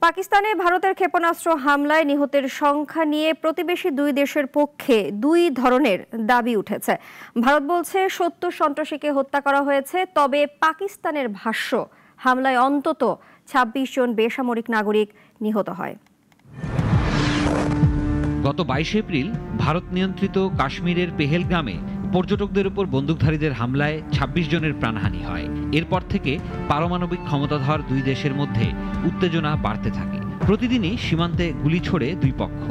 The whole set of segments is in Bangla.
পাকিস্তানে ভারতের ক্ষেপণাস্ত্র হামলায় নিহতের সংখ্যা নিয়ে প্রতিবেশী দুই দেশের পক্ষে দুই ধরনের দাবি উঠেছে। ভারত বলছে ৭০ সন্ত্রাসীকে হত্যা করা হয়েছে, তবে পাকিস্তানের ভাষ্য হামলায় অন্তত ২৬ জন বেসামরিক নাগরিক নিহত হয়। গত ২২ এপ্রিল ভারত নিয়ন্ত্রিত কাশ্মীরের পেহেলগামে পর্যটকদের উপর বন্দুকধারীদের হামলায় ২৬ জনের প্রাণহানি হয়। এরপর থেকে পারমাণবিক ক্ষমতাধর দুই দেশের মধ্যে উত্তেজনা বাড়তে থাকে। প্রতিদিনই সীমান্তে গুলি ছোড়ে দুই পক্ষ।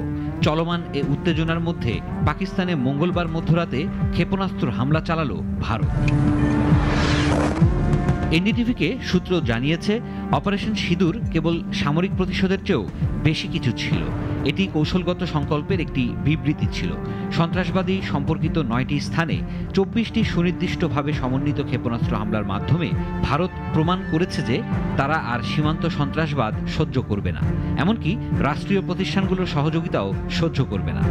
চলমান এ উত্তেজনার মধ্যে পাকিস্তানে মঙ্গলবার মধ্যরাতে ক্ষেপণাস্ত্র হামলা চালালো ভারত। এনডিটিভিকে সূত্র জানিয়েছে, অপারেশন সিঁদুর কেবল সামরিক প্রতিশোধের চেয়েও বেশি কিছু ছিল। এটি কৌশলগত সংকল্পের একটি বিবৃতি ছিল। সন্ত্রাসবাদী সম্পর্কিত ৯টি স্থানে ২৪টি সুনির্দিষ্টভাবে সমন্বিত ক্ষেপণাস্ত্র হামলার মাধ্যমে ভারত প্রমাণ করেছে যে তারা আর সীমান্ত সন্ত্রাসবাদ সহ্য করবে না, এমনকি রাষ্ট্রীয় প্রতিষ্ঠানগুলোর সহযোগিতাও সহ্য করবে না।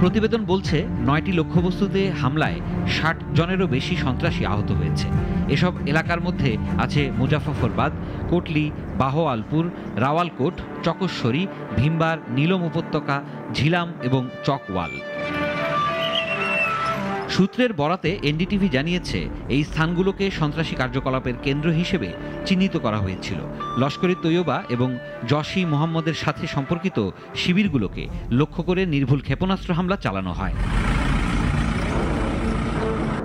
প্রতিবেদন বলছে ৯টি লক্ষ্যবস্তুতে হামলায় ৬০ জনেরও বেশি সন্ত্রাসী আহত হয়েছে। এসব এলাকার মধ্যে আছে মুজাফফরবাদ, কোটলি, বাহওয়ালপুর, রাওয়ালকোট, চকশ্বরী, ভীমবার, নীলম উপত্যকা, ঝিলাম এবং চকওয়াল। সূত্রের বরাতে এনডিটিভি জানিয়েছে, এই স্থানগুলোকে সন্ত্রাসী কার্যকলাপের কেন্দ্র হিসেবে চিহ্নিত করা হয়েছিল। লস্কর ই তৈয়বা এবং জশি মোহাম্মদের সাথে সম্পর্কিত শিবিরগুলোকে লক্ষ্য করে নির্ভুল ক্ষেপণাস্ত্র হামলা চালানো হয়।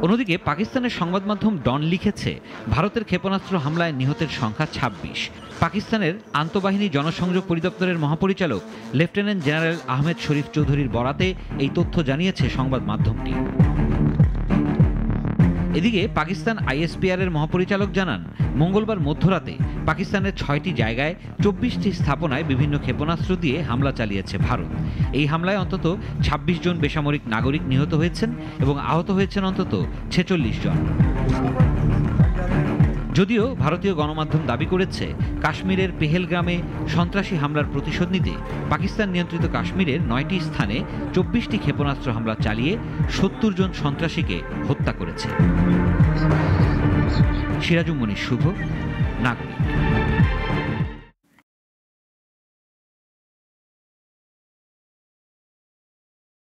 অন্যদিকে পাকিস্তানের সংবাদ মাধ্যম ডন লিখেছে, ভারতের ক্ষেপণাস্ত্র হামলায় নিহতের সংখ্যা ২৬। পাকিস্তানের আন্তঃবাহিনী জনসংযোগ পরিদপ্তরের মহাপরিচালক লেফটেন্যান্ট জেনারেল আহমেদ শরীফ চৌধুরীর বরাতে এই তথ্য জানিয়েছে সংবাদ মাধ্যমটি। এদিকে পাকিস্তান আইএসপিআর এর মহাপরিচালক জানান, মঙ্গলবার মধ্যরাতে পাকিস্তানের ৬টি জায়গায় ২৪টি স্থাপনায় বিভিন্ন ক্ষেপণাস্ত্র দিয়ে হামলা চালিয়েছে ভারত। এই হামলায় অন্তত ২৬ জন বেসামরিক নাগরিক নিহত হয়েছেন এবং আহত হয়েছেন অন্তত ৪৬ জন। যদিও ভারতীয় গণমাধ্যম দাবি করেছে, কাশ্মীরের পেহেলগ্রামে সন্ত্রাসী হামলার প্রতিশোধ নিতে পাকিস্তান নিয়ন্ত্রিত কাশ্মীরের 9টি স্থানে 24টি ক্ষেপণাস্ত্র হামলা চালিয়ে ৭০ জন সন্ত্রাসীকে হত্যা করেছে। সিরাজুম মনির শুভ, নাগরিক।